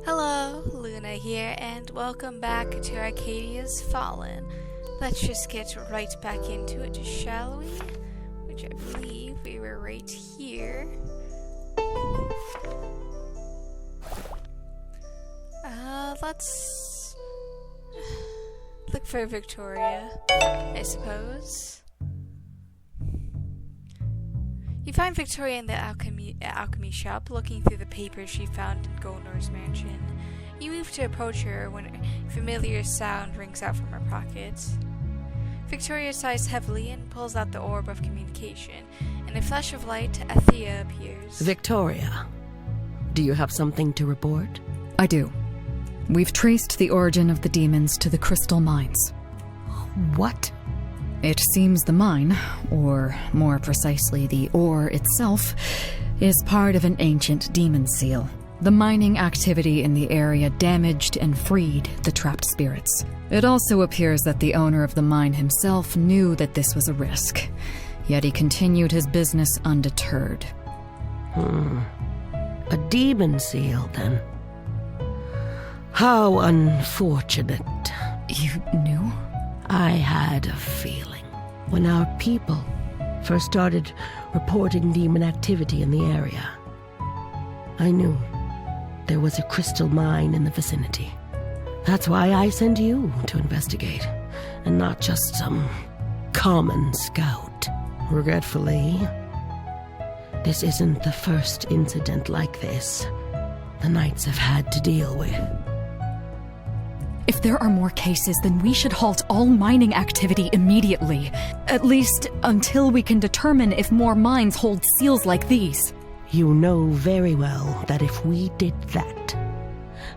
Hello, Luna here, and welcome back to Arcadia's Fallen. Let's just get right back into it, shall we? Which I believe we were right here. Let's look for Victoria, I suppose. You find Victoria in the alchemy shop, looking through the papers she found in Golnor's mansion. You move to approach her when a familiar sound rings out from her pocket. Victoria sighs heavily and pulls out the orb of communication. In a flash of light, Althea appears. Victoria, do you have something to report? I do. We've traced the origin of the demons to the crystal mines. What? It seems the mine, or more precisely the ore itself, is part of an ancient demon seal. The mining activity in the area damaged and freed the trapped spirits. It also appears that the owner of the mine himself knew that this was a risk, yet he continued his business undeterred. A demon seal, then? How unfortunate. You knew? I had a feeling. When our people first started reporting demon activity in the area, I knew there was a crystal mine in the vicinity. That's why I sent you to investigate, and not just some common scout. Regretfully, this isn't the first incident like this the Knights have had to deal with. If there are more cases, then we should halt all mining activity immediately. At least until we can determine if more mines hold seals like these. You know very well that if we did that,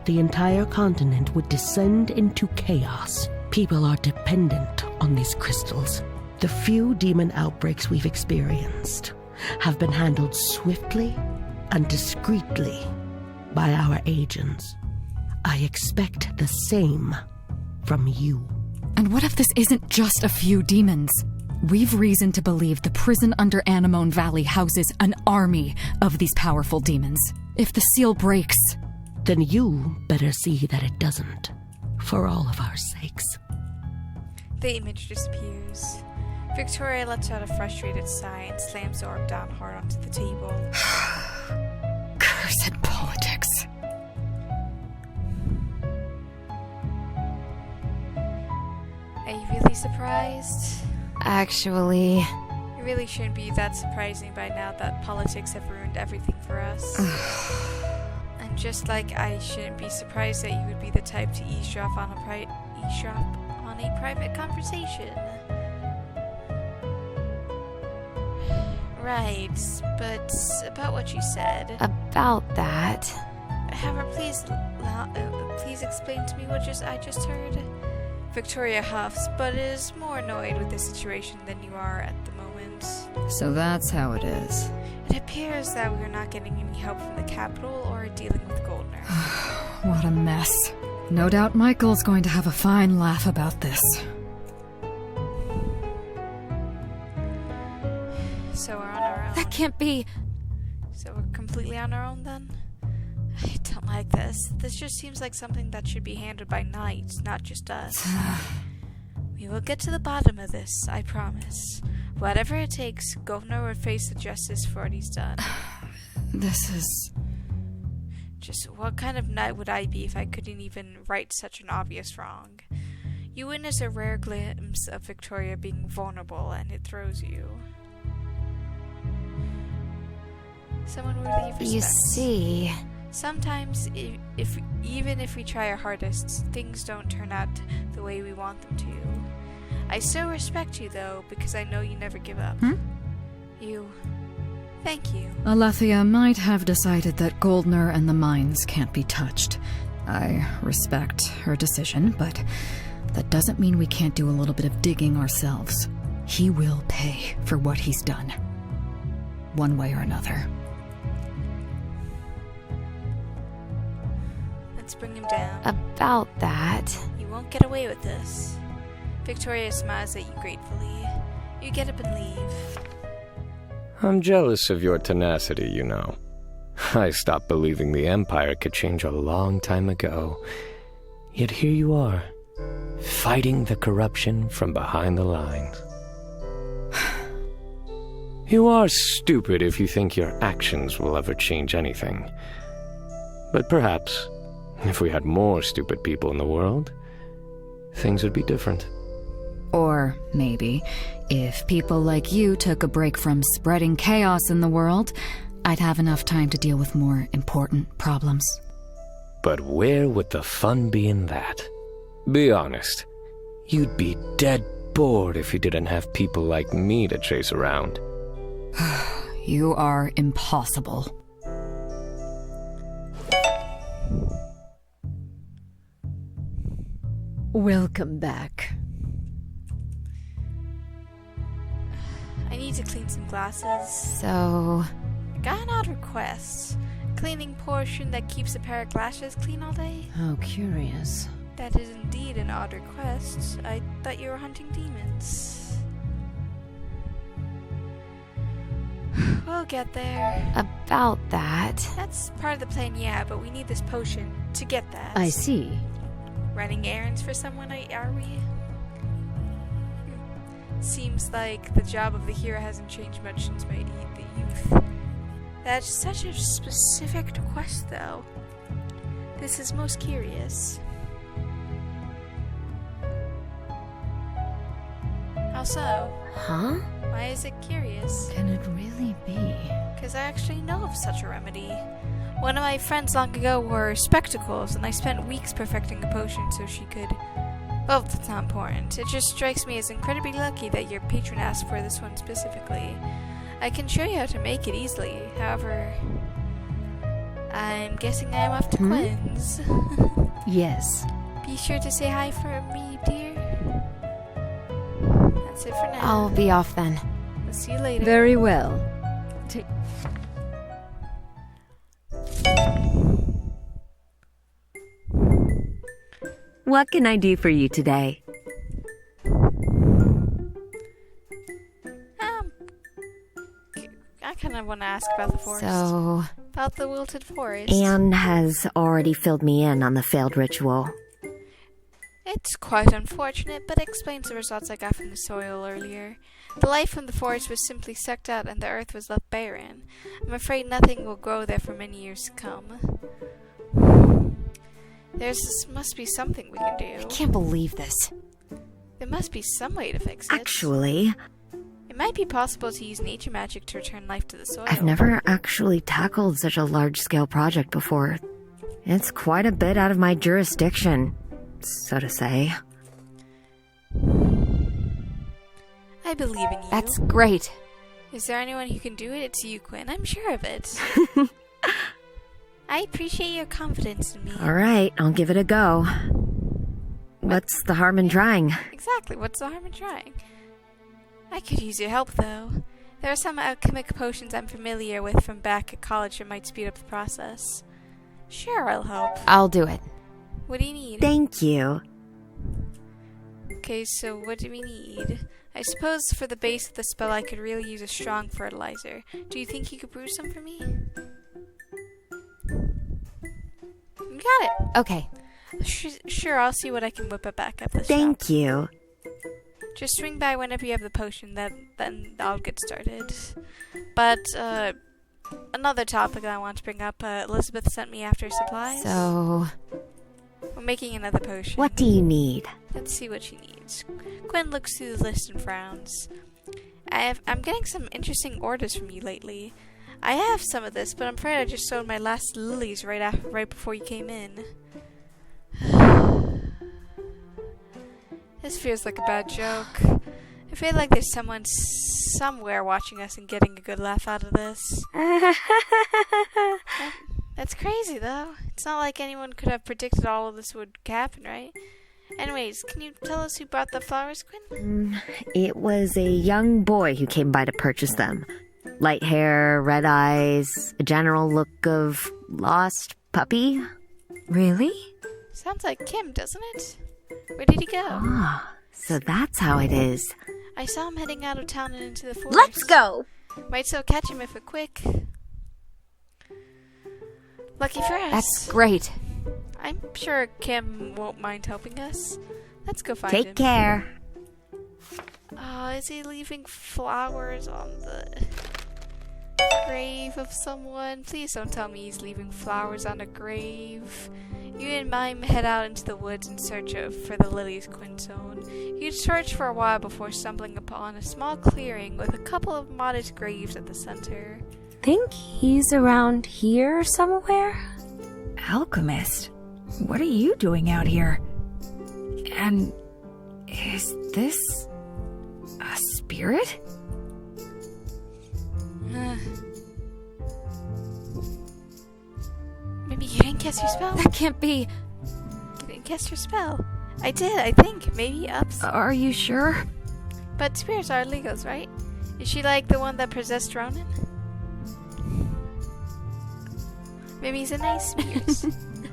the entire continent would descend into chaos. People are dependent on these crystals. The few demon outbreaks we've experienced have been handled swiftly and discreetly by our agents. I expect the same from you. And what if this isn't just a few demons? We've reason to believe the prison under Anemone Valley houses an army of these powerful demons. If the seal breaks... Then you better see that it doesn't, for all of our sakes. The image disappears. Victoria lets out a frustrated sigh and slams the orb down hard onto the table. Cursed politics. Are you really surprised? Actually... It really shouldn't be that surprising by now that politics have ruined everything for us. And just like I shouldn't be surprised that you would be the type to eavesdrop on a private conversation. Right, but about what you said. About that... However, please explain to me what I just heard. Victoria huffs, but is more annoyed with the situation than you are at the moment. So that's how it is. It appears that we are not getting any help from the capital or dealing with Goldner. What a mess. No doubt Michael's going to have a fine laugh about this. So we're on our own. That can't be... So we're completely on our own then? I don't like this. This just seems like something that should be handled by Knights, not just us. We will get to the bottom of this, I promise. Whatever it takes, Governor will face the justice for what he's done. This is... Just what kind of knight would I be if I couldn't even right such an obvious wrong? You witness a rare glimpse of Victoria being vulnerable, and it throws you. Someone worthy of respect. You see... Sometimes, even if we try our hardest, things don't turn out the way we want them to. I still respect you, though, because I know you never give up. Thank you. Alethea might have decided that Goldner and the mines can't be touched. I respect her decision, but that doesn't mean we can't do a little bit of digging ourselves. He will pay for what he's done. One way or another. Let's bring him down. About that... You won't get away with this. Victoria smiles at you gratefully. You get up and leave. I'm jealous of your tenacity, you know. I stopped believing the Empire could change a long time ago. Yet here you are, fighting the corruption from behind the lines. You are stupid if you think your actions will ever change anything. But perhaps, if we had more stupid people in the world, things would be different. Or maybe, if people like you took a break from spreading chaos in the world, I'd have enough time to deal with more important problems. But where would the fun be in that? Be honest. You'd be dead bored if you didn't have people like me to chase around. You are impossible. Welcome back. I need to clean some glasses. So, I got an odd request. Cleaning portion that keeps a pair of glasses clean all day? How curious. That is indeed an odd request. I thought you were hunting demons. We'll get there. about that. That's part of the plan, yeah, but we need this potion to get that. I see. Running errands for someone, are we? Seems like the job of the hero hasn't changed much since my youth. That's such a specific request, though. This is most curious. How so? Huh? Why is it curious? Can it really be? Because I actually know of such a remedy. One of my friends long ago wore spectacles, and I spent weeks perfecting a potion so she could... Well, that's not important. It just strikes me as incredibly lucky that your patron asked for this one specifically. I can show you how to make it easily. However, I'm guessing I am off to Quinn's. Yes. Be sure to say hi for me, dear. That's it for now. I'll be off then. We'll see you later. Very well. What can I do for you today? I kind of want to ask about the forest. So, About the wilted forest. Anne has already filled me in on the failed ritual. It's quite unfortunate, but explains the results I got from the soil earlier. The life from the forest was simply sucked out and the earth was left barren. I'm afraid nothing will grow there for many years to come. Must be something we can do. I can't believe this. There must be some way to fix it. Actually, It might be possible to use nature magic to return life to the soil. I've never actually tackled such a large-scale project before. It's quite a bit out of my jurisdiction, so to say. I believe in you. That's great. Is there anyone who can do it? It's you, Quinn. I'm sure of it. I appreciate your confidence in me. Alright, I'll give it a go. What's the harm in trying? Exactly. What's the harm in trying? I could use your help, though. There are some alchemic potions I'm familiar with from back at college that might speed up the process. Sure, I'll help. I'll do it. What do you need? Thank you. Okay, so what do we need? I suppose for the base of the spell I could really use a strong fertilizer. Do you think you could brew some for me? You got it! Okay. Sure, I'll see what I can whip it back up the shop. Thank you. Just swing by whenever you have the potion, then I'll get started. But, another topic that I want to bring up, Elizabeth sent me after supplies. So, We're making another potion. What do you need? Let's see what she needs. Gwen looks through the list and frowns. I'm getting some interesting orders from you lately. I have some of this, but I'm afraid I just sold my last lilies right before you came in. This feels like a bad joke. I feel like there's someone somewhere watching us and getting a good laugh out of this. That's crazy, though. It's not like anyone could have predicted all of this would happen, right? Anyways, can you tell us who brought the flowers, Quinn? It was a young boy who came by to purchase them. Light hair, red eyes, a general look of lost puppy. Really? Sounds like Kim, doesn't it? Where did he go? Ah, so that's how it is. I saw him heading out of town and into the forest. Let's go! Might still catch him if we're quick. Lucky for us. That's great. I'm sure Kim won't mind helping us. Let's go find him. Take care. Oh, is he leaving flowers on the grave of someone? Please don't tell me he's leaving flowers on a grave. You and Mime head out into the woods in search for the Lily's Quinzone. You'd search for a while before stumbling upon a small clearing with a couple of modest graves at the center. Think he's around here somewhere? Alchemist? What are you doing out here? And is this a spirit? Maybe you didn't cast your spell? That can't be. You didn't cast your spell. I did, I think. Maybe ups. Are you sure? But spirits are illegals, right? Is she like the one that possessed Ronan? Mimi's a nice spirit.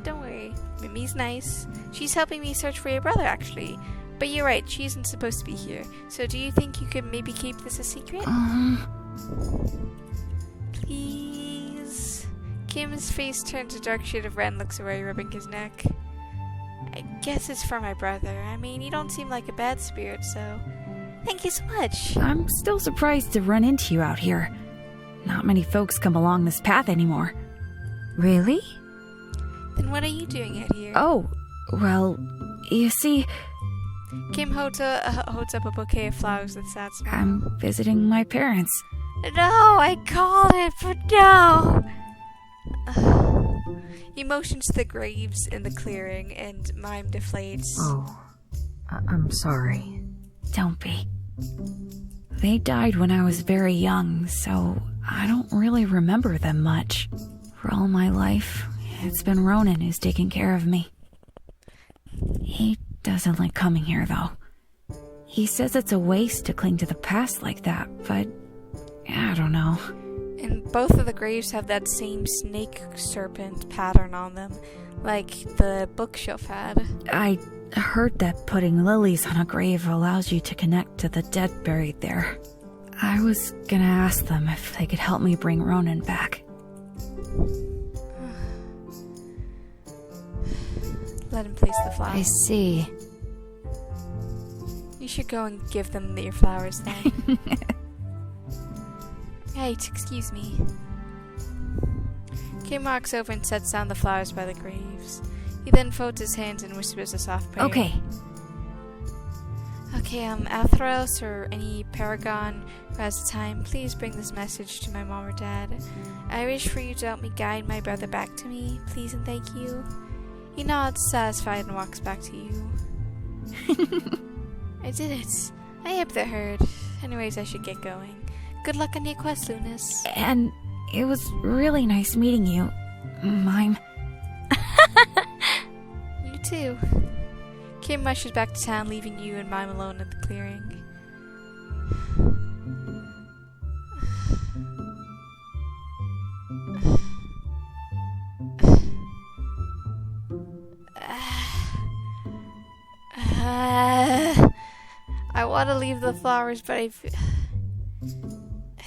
Don't worry. Mimi's nice. She's helping me search for your brother, actually. But you're right, she isn't supposed to be here. So do you think you could maybe keep this a secret? Please? Kim's face turns a dark shade of red and looks away, rubbing his neck. I guess it's for my brother. I mean, you don't seem like a bad spirit, so... Thank you so much. I'm still surprised to run into you out here. Not many folks come along this path anymore. Really? Then what are you doing out here? Oh, well, you see, Kim holds up a bouquet of flowers with a sad smile. I'm visiting my parents. No, I called it, but no! He motions to the graves in the clearing, and Mime deflates. Oh, I'm sorry. Don't be. They died when I was very young, so I don't really remember them much. For all my life, it's been Ronan who's taken care of me. He doesn't like coming here, though. He says it's a waste to cling to the past like that, but I don't know. And both of the graves have that same snake serpent pattern on them, like the bookshelf had. I heard that putting lilies on a grave allows you to connect to the dead buried there. I was gonna ask them if they could help me bring Ronan back. Let him place the I flowers. see. You should go and give them your flowers then. Right, excuse me. Kim walks over and sets down the flowers by the graves. He then folds his hands and whispers a soft prayer. Okay. Okay, Athros or any paragon who has the time, please bring this message to my mom or dad. I wish for you to help me guide my brother back to me, please and thank you. He nods, satisfied, and walks back to you. I did it. I hope that heard. Anyways, I should get going. Good luck on your quest, Lunas. And it was really nice meeting you, Mime. You too. Kim rushes back to town, leaving you and Mime alone at the clearing. I want to leave the flowers, but I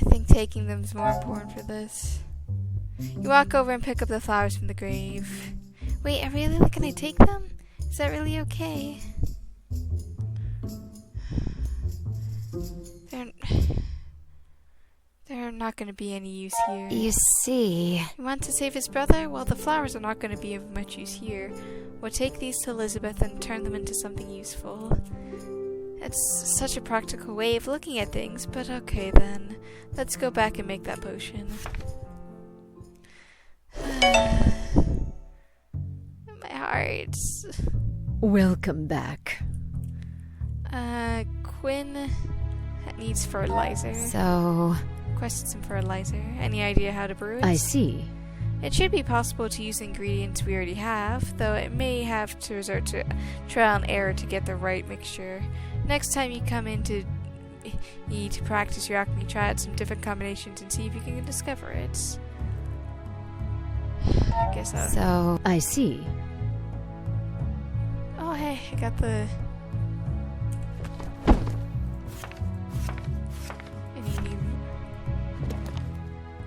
think taking them is more important for this. You walk over and pick up the flowers from the grave. Wait, are really gonna take them? Is that really okay? They're not gonna be any use here. You see. You want to save his brother? Well, the flowers are not gonna be of much use here. We'll take these to Elizabeth and turn them into something useful. It's such a practical way of looking at things, but okay then. Let's go back and make that potion. My heart. Welcome back. Quinn needs fertilizer. So. Requested some fertilizer. Any idea how to brew it? I see. It should be possible to use ingredients we already have, though it may have to resort to trial and error to get the right mixture. Next time you come in to practice your alchemy, try out some different combinations and see if you can discover it. I guess I'll... So. I see. Oh hey, I got the... I need...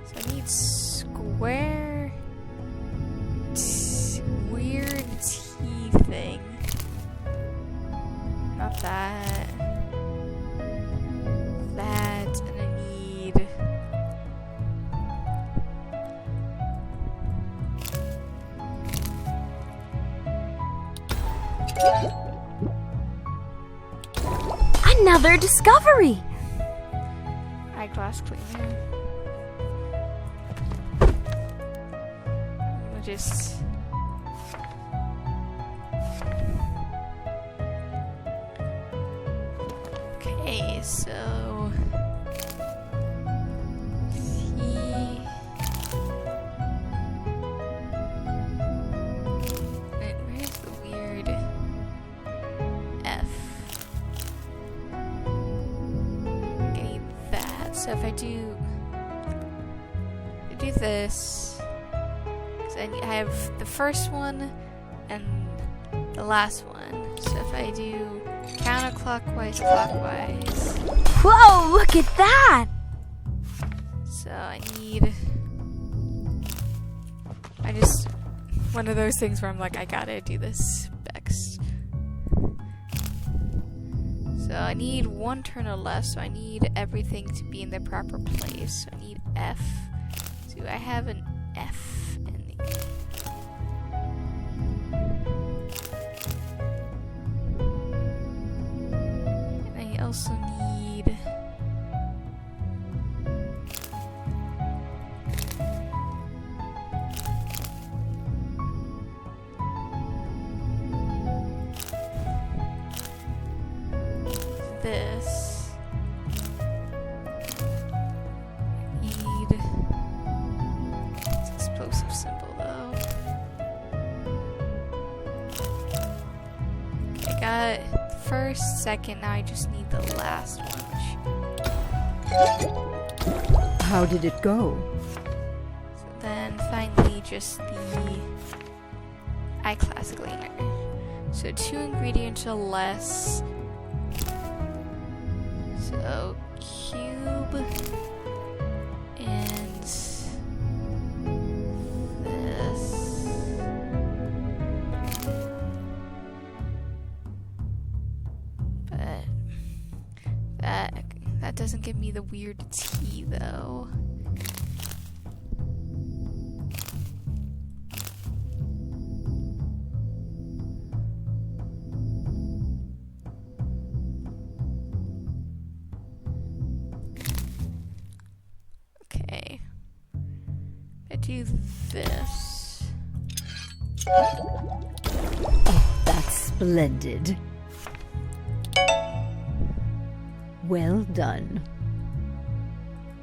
So I need square... Another discovery! Eyeglass cleaner. We'll just... Okay, so... Wait, where's the weird F? I need that. So if I do this, because I have the first one and the last one. So if I do counterclockwise, clockwise. Whoa, look at that! So I just, one of those things where I'm like, I gotta do this next. So I need one turn or less, so I need everything to be in the proper place. So I need F. Do I have an F in the... And I also need... this. Need this explosive symbol though. Okay, I got the first, second, now I just need the last one, which... How did it go? So then finally just the eyeglass cleaner. So 2 ingredients or less. So cube and this. But that doesn't give me the weird T though. Okay. I do this. That's splendid. Well done.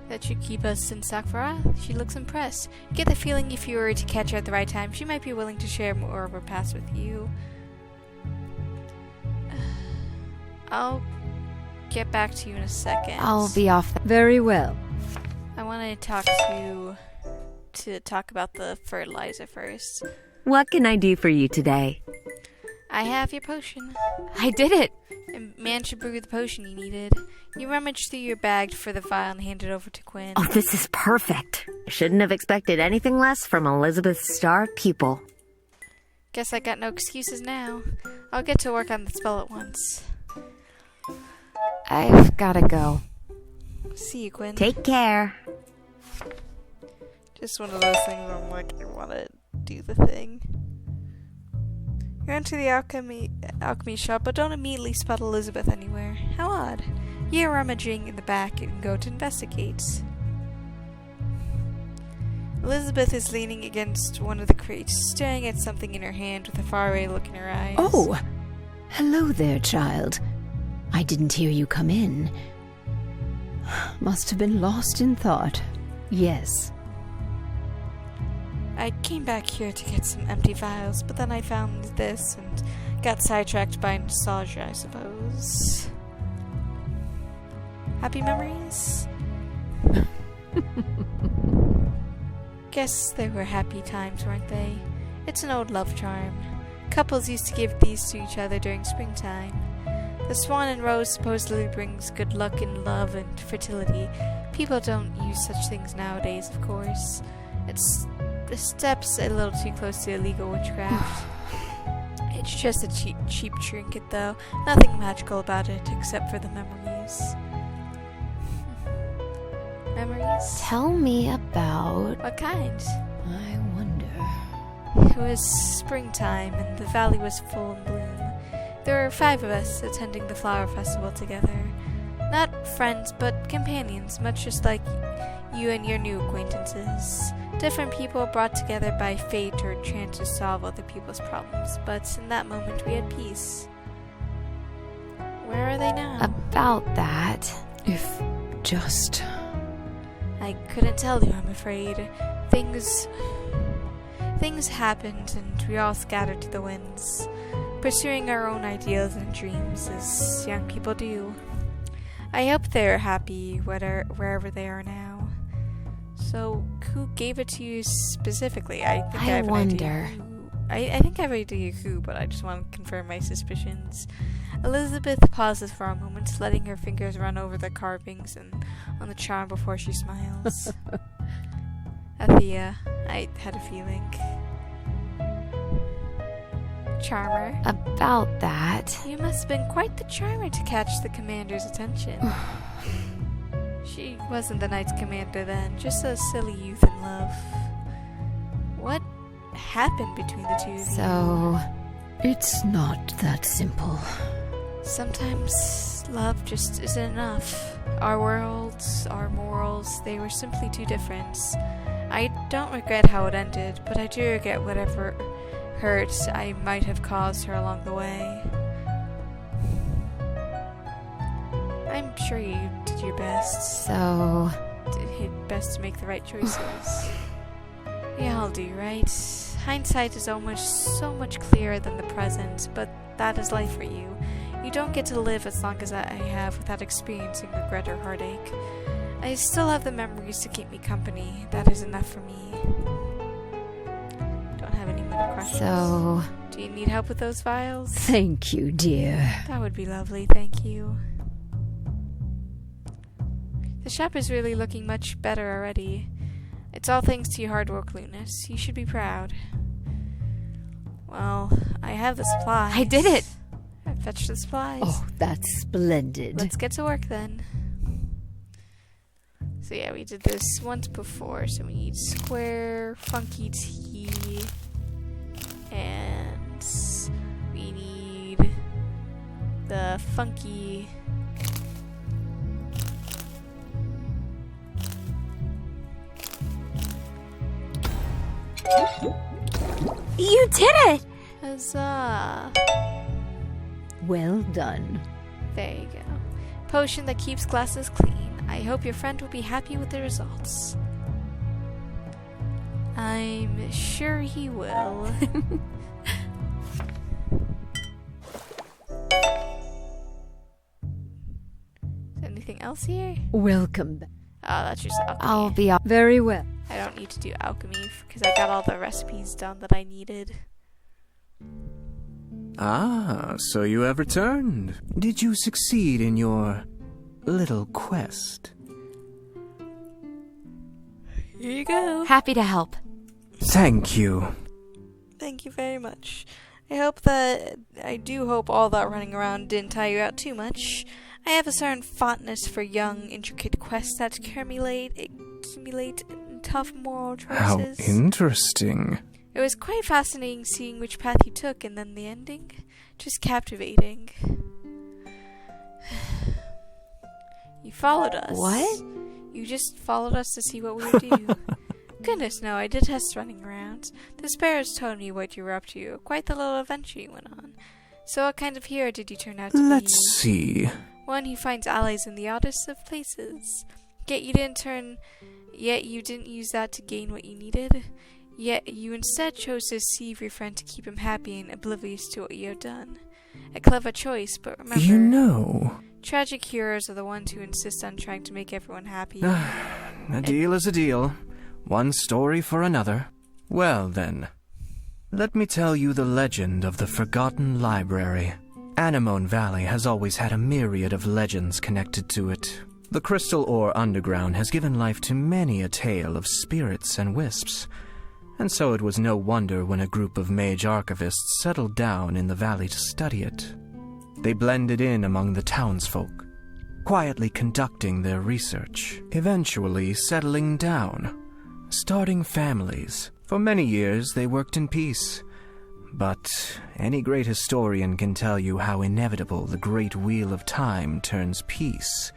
That should keep us in Sakura. She looks impressed. Get the feeling if you were to catch her at the right time, she might be willing to share more of her past with you. I'll get back to you in a second. I'll be off. Very well. I want to talk about the fertilizer first. What can I do for you today? I have your potion. I did it. And man should brew the potion you needed. You rummaged through your bag for the vial and handed it over to Quinn. Oh, this is perfect. I shouldn't have expected anything less from Elizabeth's star pupil. Guess I got no excuses now. I'll get to work on the spell at once. I've gotta go. See you, Quinn. Take care. Just one of those things where I'm like, I want to do the thing. You enter the alchemy shop, but don't immediately spot Elizabeth anywhere. How odd. You're rummaging in the back and go to investigate. Elizabeth is leaning against one of the crates, staring at something in her hand with a faraway look in her eyes. Oh, hello there, child. I didn't hear you come in. Must have been lost in thought. Yes. I came back here to get some empty vials, but then I found this and got sidetracked by nostalgia, I suppose. Happy memories? Guess they were happy times, weren't they? It's an old love charm. Couples used to give these to each other during springtime. The swan and rose supposedly brings good luck in love and fertility. People don't use such things nowadays, of course. It's the steps a little too close to illegal witchcraft. It's just a cheap trinket, though. Nothing magical about it, except for the memories. Memories? Tell me about... What kind? I wonder. It was springtime, and the valley was full in bloom. There were 5 of us attending the flower festival together. Not friends, but companions, much just like you and your new acquaintances. Different people brought together by fate or chance to solve other people's problems, but in that moment we had peace. Where are they now? About that. If just... I couldn't tell you, I'm afraid. Things happened and we all scattered to the winds, pursuing our own ideals and dreams as young people do. I hope they're happy wherever they are now. So, who gave it to you specifically? I wonder. I think I have an idea who, but I just want to confirm my suspicions. Elizabeth pauses for a moment, letting her fingers run over the carvings and on the charm before she smiles. Althea, I had a feeling. Charmer. About that. You must have been quite the charmer to catch the commander's attention. She wasn't the knight's commander then, just a silly youth in love. What happened between the two of you? So... It's not that simple. Sometimes love just isn't enough. Our worlds, our morals, they were simply too different. I don't regret how it ended, but I do regret whatever hurt I might have caused her along the way. I'm sure you did your best. So... Did your best to make the right choices. We all do, right? Hindsight is almost so much clearer than the present, but that is life for you. You don't get to live as long as I have without experiencing regret or heartache. I still have the memories to keep me company. That is enough for me. Don't have any more questions. So... Do you need help with those files? Thank you, dear. That would be lovely, thank you. The shop is really looking much better already. It's all thanks to your hard work, Lunas. You should be proud. Well, I have the supplies. I did it! I fetched the supplies. Oh, that's splendid. Let's get to work then. So yeah, we did this once before. So we need square, funky tea, and we need the funky... You did it! Huzzah! Well done. There you go. Potion that keeps glasses clean. I hope your friend will be happy with the results. I'm sure he will. Is anything else here? Welcome back. Oh, that's just alchemy. I'll be up. Very well. I don't need to do alchemy because I got all the recipes done that I needed. Ah, so you have returned. Did you succeed in your little quest? Here you go. Happy to help. Thank you. Thank you very much. I do hope all that running around didn't tire you out too much. I have a certain fondness for young, intricate quests that accumulate tough moral choices. How interesting. It was quite fascinating seeing which path you took, and then the ending. Just captivating. You followed us. What? You just followed us to see what we would do. Goodness, no, I detest running around. The sparrows told me what you were up to. Quite the little adventure you went on. So what kind of hero did you turn out to be? Let's see. One who finds allies in the oddest of places. Yet you didn't use that to gain what you needed. Yet you instead chose to deceive your friend to keep him happy and oblivious to what you have done. A clever choice, but remember... You know... Tragic heroes are the ones who insist on trying to make everyone happy. A deal is a deal. One story for another. Well then, let me tell you the legend of the Forgotten Library. Anemone Valley has always had a myriad of legends connected to it. The crystal ore underground has given life to many a tale of spirits and wisps, and so it was no wonder when a group of mage archivists settled down in the valley to study it. They blended in among the townsfolk, quietly conducting their research, eventually settling down, starting families. For many years they worked in peace, but any great historian can tell you how inevitable the great wheel of time turns peace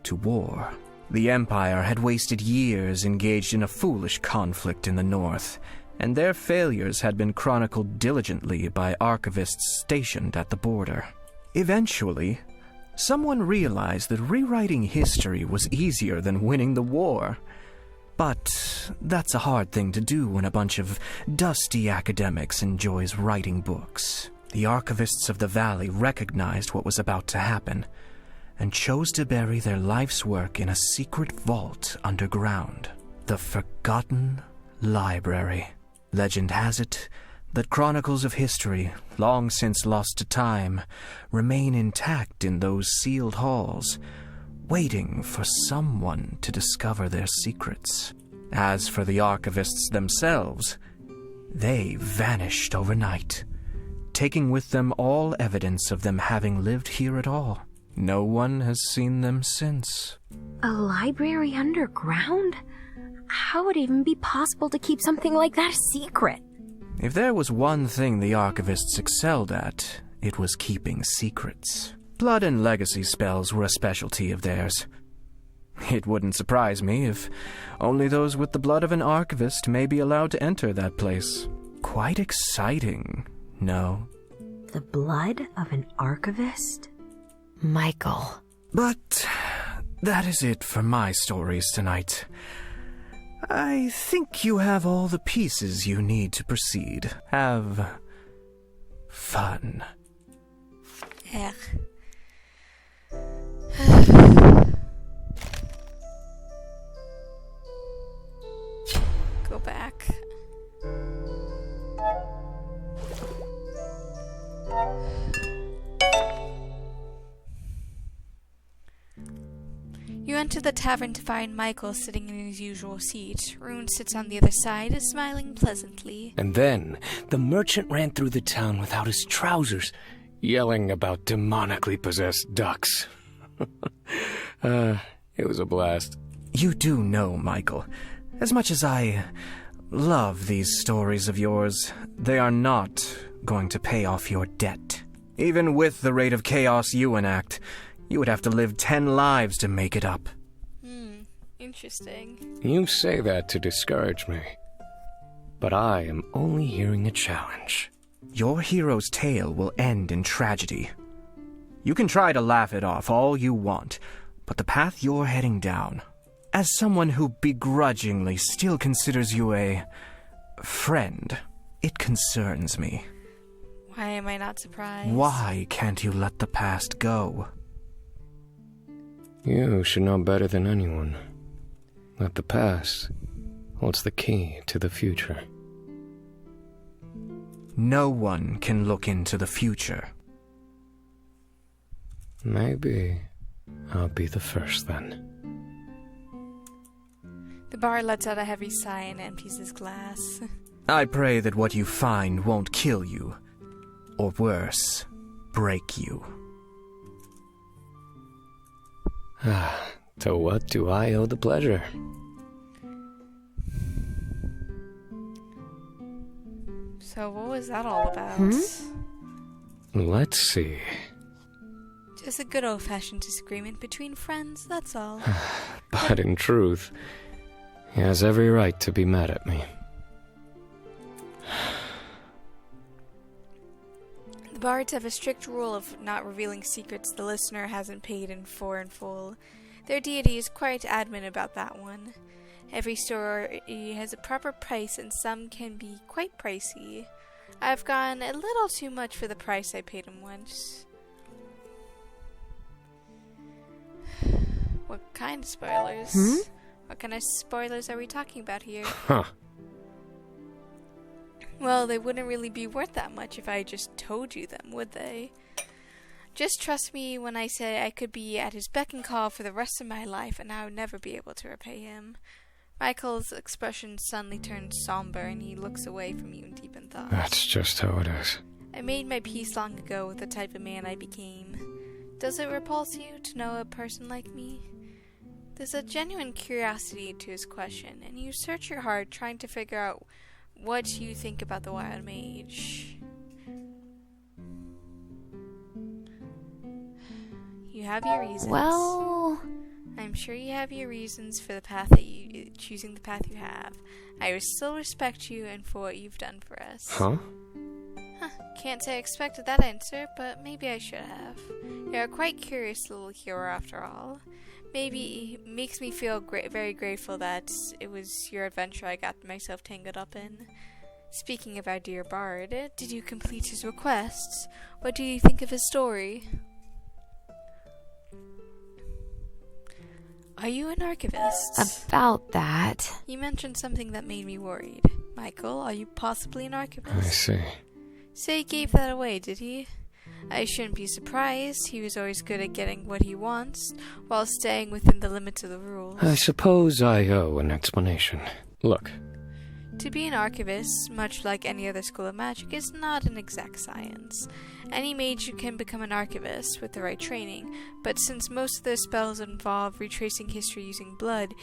to war. The Empire had wasted years engaged in a foolish conflict in the north, and their failures had been chronicled diligently by archivists stationed at the border. Eventually, someone realized that rewriting history was easier than winning the war. But that's a hard thing to do when a bunch of dusty academics enjoys writing books. The archivists of the valley recognized what was about to happen and chose to bury their life's work in a secret vault underground. The Forgotten Library. Legend has it that chronicles of history, long since lost to time, remain intact in those sealed halls, waiting for someone to discover their secrets. As for the archivists themselves, they vanished overnight, taking with them all evidence of them having lived here at all. No one has seen them since. A library underground? How would it even be possible to keep something like that a secret? If there was one thing the archivists excelled at, it was keeping secrets. Blood and legacy spells were a specialty of theirs. It wouldn't surprise me if only those with the blood of an archivist may be allowed to enter that place. Quite exciting, no? The blood of an archivist? Michael. But that is it for my stories tonight. I think you have all the pieces you need to proceed. Have fun. Ugh. Go back. You enter the tavern to find Michael sitting in his usual seat. Rune sits on the other side, smiling pleasantly. And then the merchant ran through the town without his trousers, yelling about demonically possessed ducks. It was a blast. You do know, Michael, as much as I love these stories of yours, they are not going to pay off your debt. Even with the rate of chaos you enact, you would have to live 10 lives to make it up. Interesting. You say that to discourage me, but I am only hearing a challenge. Your hero's tale will end in tragedy. You can try to laugh it off all you want, but the path you're heading down, as someone who begrudgingly still considers you a friend, it concerns me. Why am I not surprised? Why can't you let the past go? You should know better than anyone that the past holds the key to the future. No one can look into the future. Maybe I'll be the first then. The bard lets out a heavy sigh and empties his glass. I pray that what you find won't kill you, or worse, break you. To what do I owe the pleasure? So what was that all about? Let's see. Just a good old-fashioned disagreement between friends, that's all. But in truth, he has every right to be mad at me. The bards have a strict rule of not revealing secrets the listener hasn't paid in full. Their deity is quite adamant about that one. Every story has a proper price, and some can be quite pricey. I've gone a little too much for the price I paid him once. What kind of spoilers? What kind of spoilers are we talking about here? Well, they wouldn't really be worth that much if I just told you them, would they? Just trust me when I say I could be at his beck and call for the rest of my life, and I would never be able to repay him. Michael's expression suddenly turns somber, and he looks away from you in deepened thought. That's just how it is. I made my peace long ago with the type of man I became. Does it repulse you to know a person like me? There's a genuine curiosity to his question, and you search your heart trying to figure out what you think about the Wild Mage. have your reasons. Well, I'm sure you have your reasons for the path that choosing the path you have. I will still respect you and for what you've done for us. Huh? Can't say I expected that answer, but maybe I should have. You're a quite curious little hero after all. Maybe it makes me feel very grateful that it was your adventure I got myself tangled up in. Speaking of our dear bard, did you complete his requests? What do you think of his story? Are you an archivist? about that. You mentioned something that made me worried. Michael, are you possibly an archivist? I see. Say he gave that away, did he? I shouldn't be surprised. He was always good at getting what he wants, while staying within the limits of the rules. I suppose I owe an explanation. Look. To be an archivist, much like any other school of magic, is not an exact science. Any mage can become an archivist with the right training, but since most of their spells involve retracing history using blood,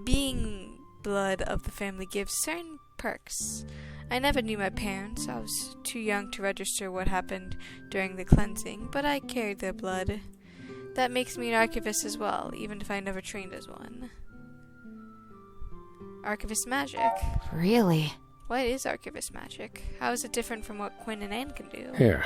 being blood of the family gives certain perks. I never knew my parents. I was too young to register what happened during the cleansing, but I carried their blood. That makes me an archivist as well, even if I never trained as one. Archivist magic? Really? What is archivist magic? How is it different from what Quinn and Anne can do? Here.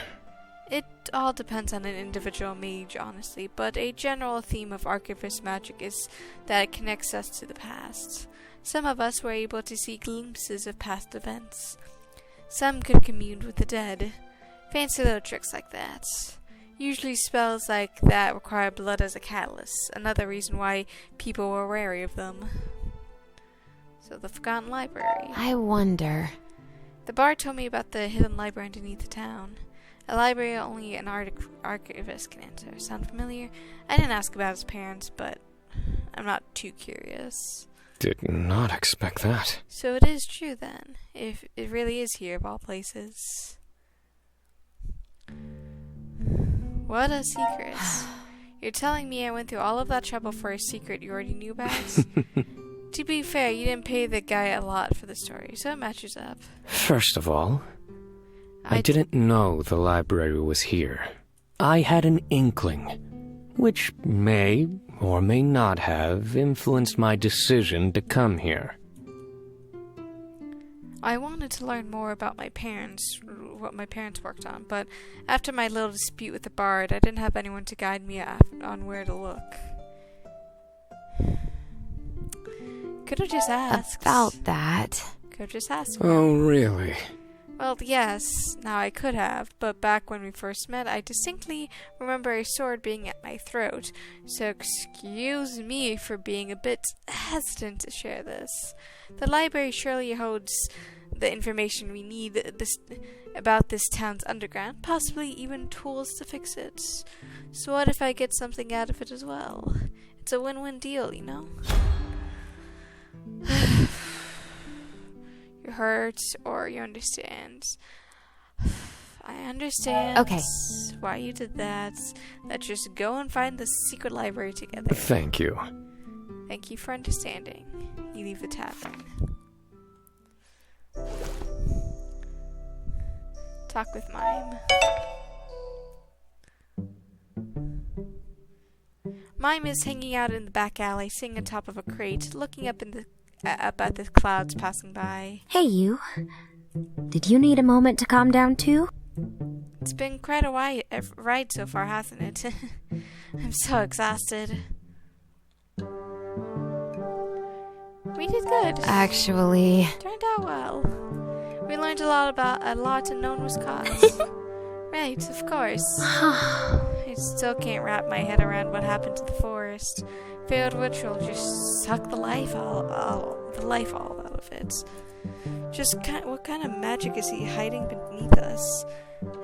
It all depends on an individual mage, honestly, but a general theme of archivist magic is that it connects us to the past. Some of us were able to see glimpses of past events. Some could commune with the dead. Fancy little tricks like that. Usually spells like that require blood as a catalyst, another reason why people were wary of them. So the Forgotten Library. I wonder. The bard told me about the hidden library underneath the town. A library only an archivist can enter. Sound familiar? I didn't ask about his parents, but I'm not too curious. Did not expect that. So it is true then, if it really is here of all places. What a secret. You're telling me I went through all of that trouble for a secret you already knew about? To be fair, you didn't pay the guy a lot for the story, so it matches up. First of all, I didn't know the library was here. I had an inkling, which may or may not have influenced my decision to come here. I wanted to learn more about my parents, what my parents worked on, but after my little dispute with the bard, I didn't have anyone to guide me on where to look. Could have just asked. About that. Could have just asked. Oh, really? Well, yes, now I could have, but back when we first met, I distinctly remember a sword being at my throat, so excuse me for being a bit hesitant to share this. The library surely holds the information we need about this town's underground, possibly even tools to fix it. So what if I get something out of it as well? It's a win-win deal, you know? You hurt or you understand. I understand. Okay. Why you did that. Let's just go and find the secret library together. Thank you. Thank you for understanding. You leave the tavern. Talk with Mime. Mime is hanging out in the back alley, sitting on top of a crate, looking up at the clouds passing by. Hey, you. Did you need a moment to calm down, too? It's been quite a ride so far, hasn't it? I'm so exhausted. We did good. Actually. Turned out well. We learned a lot and no one was caught. Right, of course. I still can't wrap my head around what happened to the forest. Failed ritual just sucked the life all out of it. What kind of magic is he hiding beneath us?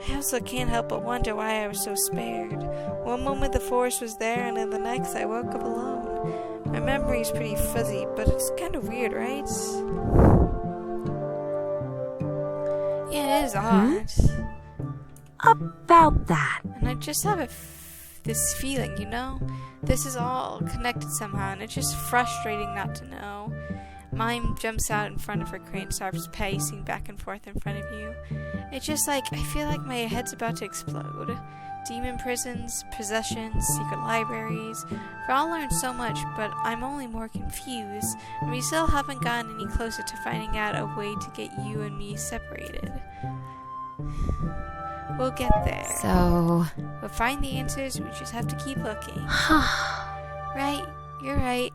I also can't help but wonder why I was so spared. One moment the forest was there, and then the next I woke up alone. My memory's pretty fuzzy, but it's kind of weird, right? Yeah, it is odd. About that. And I just have this feeling, you know? This is all connected somehow, and it's just frustrating not to know. Mime jumps out in front of her crate and starts pacing back and forth in front of you. It's just like, I feel like my head's about to explode. demon prisons, possessions, secret libraries. We all learned so much, but I'm only more confused, and we still haven't gotten any closer to finding out a way to get you and me separated. We'll get there. So... We'll find the answers, we just have to keep looking. Right, you're right.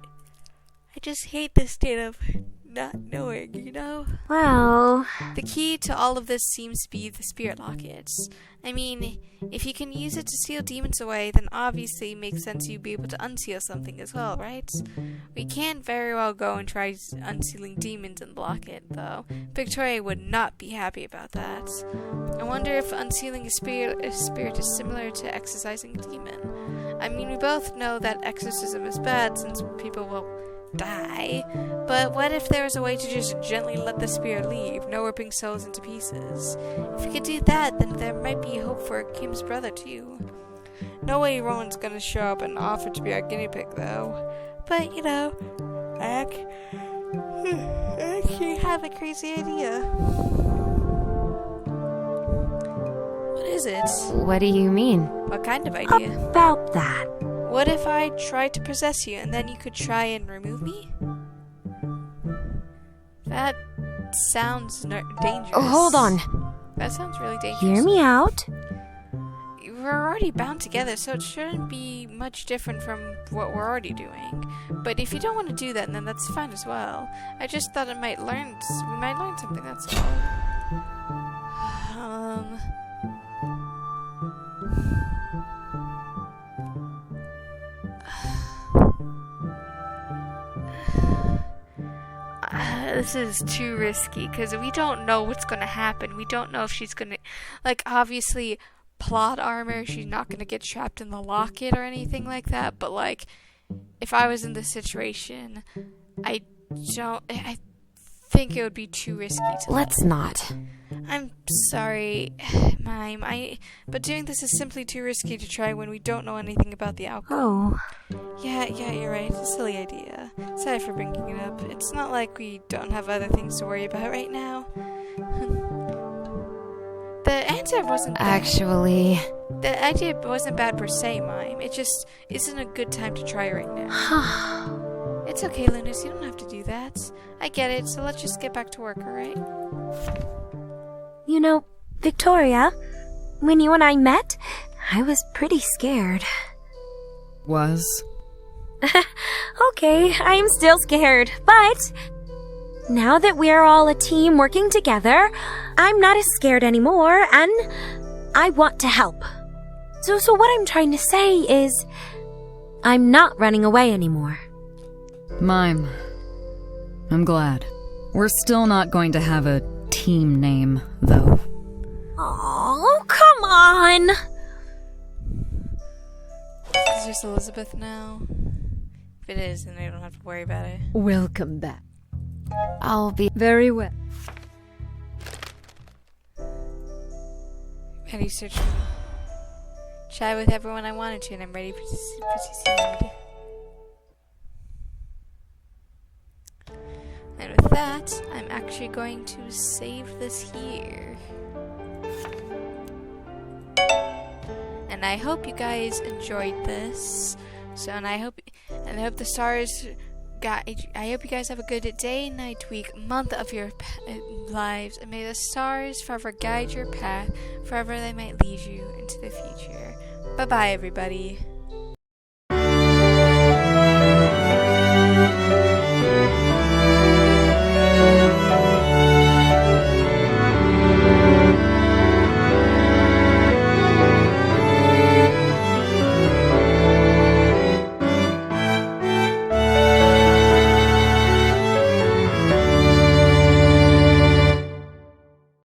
I just hate this state of not knowing, you know? Well... The key to all of this seems to be the spirit lockets. I mean, if you can use it to steal demons away, then obviously it makes sense you'd be able to unseal something as well, right? We can't very well go and try unsealing demons and block it, though. Victoria would not be happy about that. I wonder if unsealing a spirit is similar to exorcising a demon. I mean, we both know that exorcism is bad since people will die, but what if there was a way to just gently let the spirit leave, no ripping souls into pieces? If we could do that, then there might be hope for Kim's brother too. No way Rowan's gonna show up and offer to be our guinea pig though. But you know, I actually have a crazy idea. What is it? What do you mean? What kind of idea? About that. What if I tried to possess you and then you could try and remove me? That sounds dangerous. Oh, hold on. That sounds really dangerous. Hear me out. We're already bound together, so it shouldn't be much different from what we're already doing. But if you don't want to do that, then that's fine as well. I just thought we might learn something, that's all. This is too risky, because we don't know what's going to happen. We don't know if she's going to, like, obviously, plot armor, she's not going to get trapped in the locket or anything like that, but, like, if I was in this situation, I think it would be too risky to Let's not. I'm sorry, Mime, but doing this is simply too risky to try when we don't know anything about the outcome. Oh. Yeah, you're right. It's a silly idea. Sorry for bringing it up. It's not like we don't have other things to worry about right now. The answer wasn't bad. Actually... The idea wasn't bad per se, Mime. It just isn't a good time to try right now. It's okay, Lunas. You don't have to do that. I get it, so let's just get back to work, alright? You know, Victoria, when you and I met, I was pretty scared. Was? Okay, I'm still scared, but now that we're all a team working together, I'm not as scared anymore, and I want to help. So what I'm trying to say is, I'm not running away anymore. Mime. I'm glad. We're still not going to have a team name, though. Oh, come on! It's just Elizabeth now. If it is, then I don't have to worry about it. Welcome back. I'll be... Very well. Ready to chat with everyone I wanted to, and I'm ready to proceed. And with that, I'm actually going to save this here. And I hope you guys enjoyed this. I hope the stars I hope you guys have a good day, night, week, month of your lives, and may the stars forever guide your path, forever they might lead you into the future. Bye-bye, everybody.